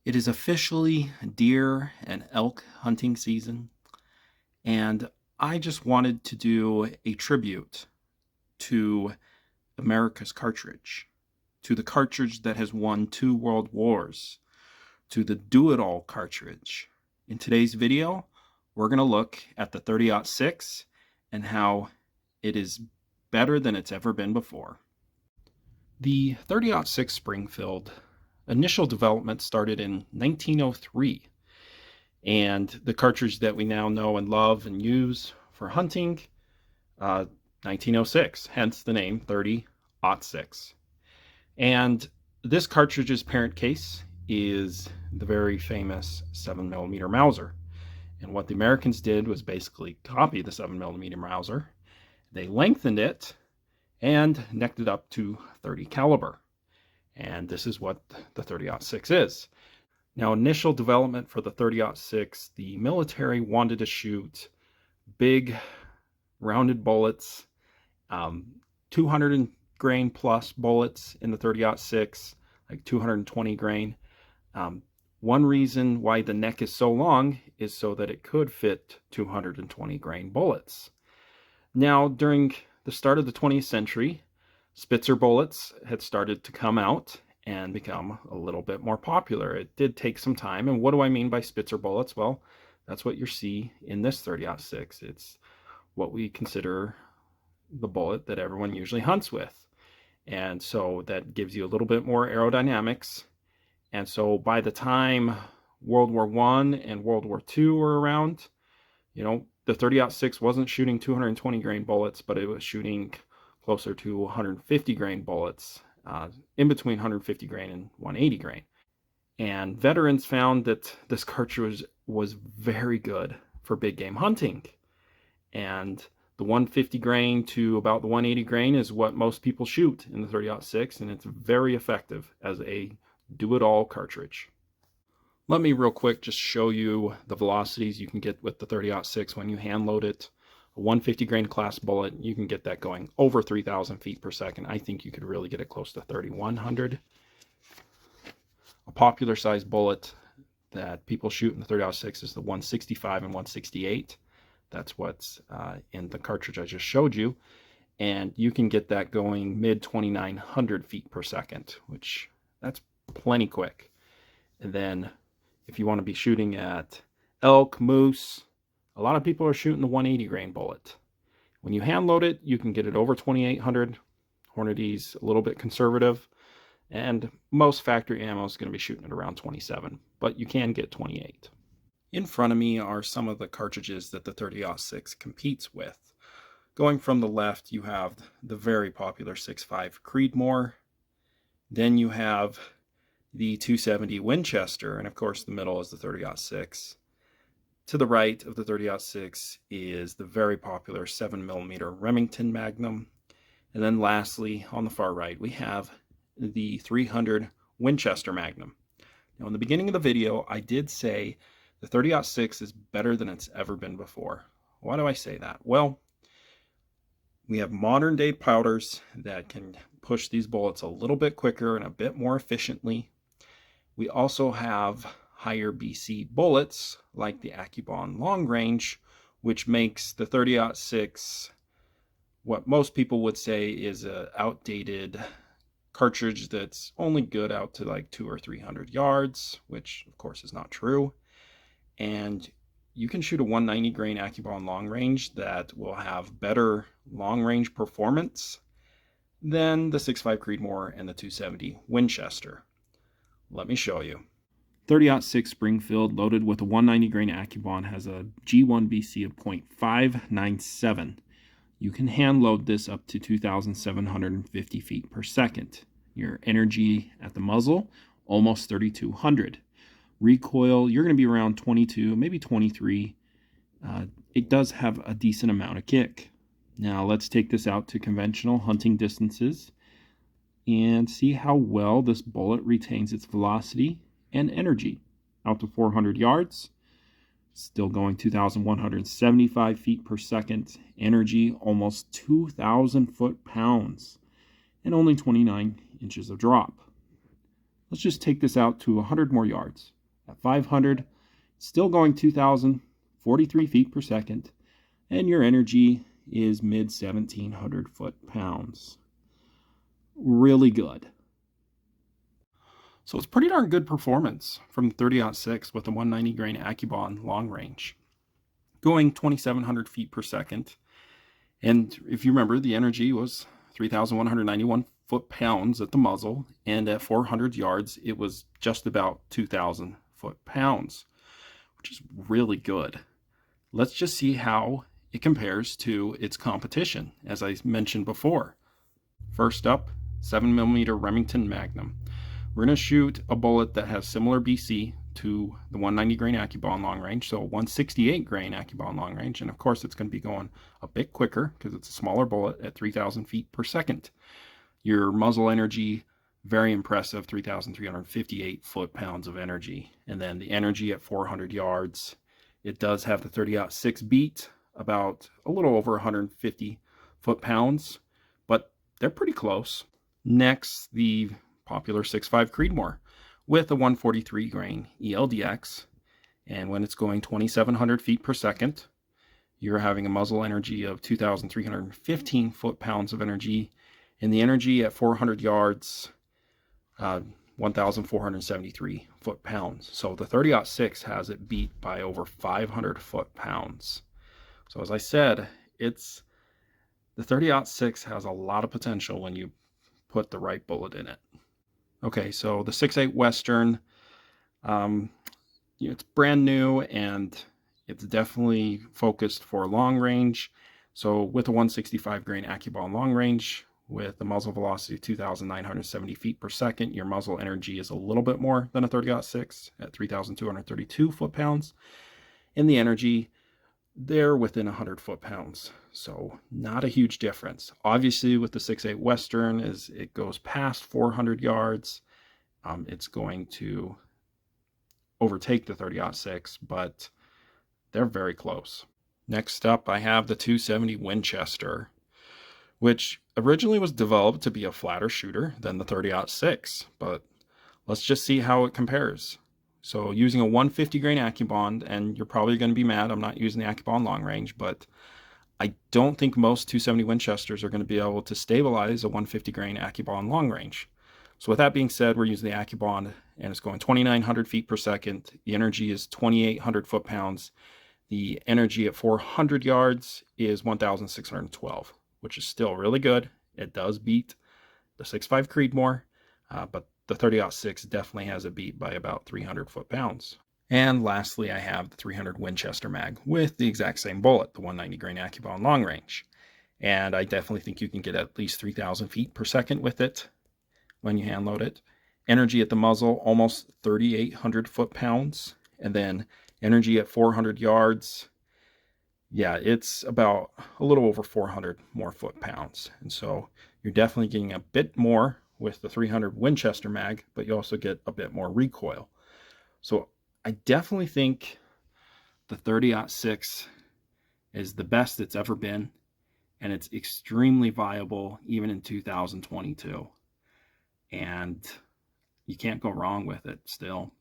It is officially deer and elk hunting season, and I just wanted to do a tribute to America's cartridge, to the cartridge that has won 2 world wars, to the do-it-all cartridge. In today's video, we're going to look at the 30-06 and how it is better than it's ever been before. The 30-06 Springfield initial development started in 1903, and the cartridge that we now know and love and use for hunting, 1906, hence the name 30-06. And this cartridge's parent case is the very famous 7mm Mauser. And what the Americans did was basically copy the 7mm Mauser. They lengthened it and necked it up to 30 caliber. And this is what the 30-06 is. Now, initial development for the 30-06, the military wanted to shoot big rounded bullets, 200 grain plus bullets in the 30-06, like 220 grain. One reason why the neck is so long is so that it could fit 220 grain bullets. Now, during the start of the 20th century, Spitzer bullets had started to come out and become a little bit more popular. It did take some time. And what do I mean by Spitzer bullets? Well, that's what you see in this 30-06. It's what we consider the bullet that everyone usually hunts with. And so that gives you a little bit more aerodynamics. And so by the time World War I and World War II were around, the 30-06 wasn't shooting 220 grain bullets, but it was shooting closer to 150 grain bullets, in between 150 grain and 180 grain. And veterans found that this cartridge was very good for big game hunting. And the 150 grain to about the 180 grain is what most people shoot in the 30-06, and it's very effective as a do-it-all cartridge. Let me real quick just show you the velocities you can get with the 30-06 when you hand load it. A 150 grain class bullet, you can get that going over 3,000 feet per second. I think you could really get it close to 3,100. A popular size bullet that people shoot in the 30-06 is the 165 and 168. That's what's in the cartridge I just showed you. And you can get that going mid 2,900 feet per second, which that's plenty quick. And then if you want to be shooting at elk, moose, a lot of people are shooting the 180 grain bullet. When you hand load it, you can get it over 2,800. Hornady's a little bit conservative, and most factory ammo is going to be shooting at around 27, but you can get 28. In front of me are some of the cartridges that the 30-06 competes with. Going from the left, you have the very popular 6.5 Creedmoor. Then you have the 270 Winchester, and of course the middle is the 30-06. To the right of the 30-06 is the very popular 7mm Remington Magnum. And then lastly, on the far right, we have the 300 Winchester Magnum. Now, in the beginning of the video, I did say the 30-06 is better than it's ever been before. Why do I say that? Well, we have modern day powders that can push these bullets a little bit quicker and a bit more efficiently. We also have higher BC bullets like the AccuBond long range, which makes the 30-06 what most people would say is an outdated cartridge that's only good out to like 200 or 300 yards, which of course is not true. And you can shoot a 190 grain AccuBond long range that will have better long range performance than the 6.5 Creedmoor and the 270 Winchester. Let me show you. 30-06 Springfield loaded with a 190 grain AccuBond has a G1BC of 0.597. You can hand load this up to 2,750 feet per second. Your energy at the muzzle, almost 3,200. Recoil, you're going to be around 22, maybe 23. It does have a decent amount of kick. Now let's take this out to conventional hunting distances and see how well this bullet retains its velocity and energy. Out to 400 yards, still going 2,175 feet per second, energy almost 2,000 foot-pounds, and only 29 inches of drop. Let's just take this out to 100 more yards. At 500, still going 2,043 feet per second, and your energy is mid 1,700 foot-pounds. Really good. So it's pretty darn good performance from the 30-06 with the 190 grain AccuBond long range, going 2,700 feet per second. And if you remember, the energy was 3,191 foot-pounds at the muzzle, and at 400 yards, it was just about 2,000 foot-pounds, which is really good. Let's just see how it compares to its competition, as I mentioned before. First up, 7mm Remington Magnum. We're going to shoot a bullet that has similar BC to the 190 grain AccuBond long range, so 168 grain AccuBond long range, and of course it's going to be going a bit quicker because it's a smaller bullet at 3,000 feet per second. Your muzzle energy, very impressive, 3,358 foot-pounds of energy. And then the energy at 400 yards, it does have the 30-06 beat, about a little over 150 foot-pounds, but they're pretty close. Next, the popular 6.5 Creedmoor with a 143 grain ELDX, and when it's going 2,700 feet per second, you're having a muzzle energy of 2,315 foot-pounds of energy, and the energy at 400 yards, 1,473 foot-pounds. So the 30-06 has it beat by over 500 foot-pounds. So as I said, the 30-06 has a lot of potential when you put the right bullet in it. Okay, so the 6.8 Western, it's brand new and it's definitely focused for long range. So with a 165 grain AccuBond long range, with a muzzle velocity of 2,970 feet per second, your muzzle energy is a little bit more than a 30-06 at 3,232 foot-pounds. And the energy, they're within 100 foot-pounds. So not a huge difference. Obviously with the 6.8 Western, as it goes past 400 yards, it's going to overtake the 30-06, but they're very close. Next up, I have the 270 Winchester, which originally was developed to be a flatter shooter than the 30-06, but let's just see how it compares. So using a 150 grain AccuBond, and you're probably going to be mad I'm not using the AccuBond long range, but I don't think most 270 Winchesters are going to be able to stabilize a 150 grain AccuBond long range. So with that being said, we're using the AccuBond, and it's going 2,900 feet per second. The energy is 2,800 foot-pounds. The energy at 400 yards is 1,612, which is still really good. It does beat the 6.5 Creedmoor, but the 30-06 definitely has a beat by about 300 foot-pounds. And lastly, I have the 300 Winchester mag with the exact same bullet, the 190 grain AccuBond long range. And I definitely think you can get at least 3,000 feet per second with it when you hand load it. Energy at the muzzle, almost 3,800 foot-pounds. And then energy at 400 yards, yeah, it's about a little over 400 more foot-pounds. And so you're definitely getting a bit more with the 300 Winchester mag, but you also get a bit more recoil. So I definitely think the 30-06 is the best it's ever been, and it's extremely viable even in 2022. And you can't go wrong with it still.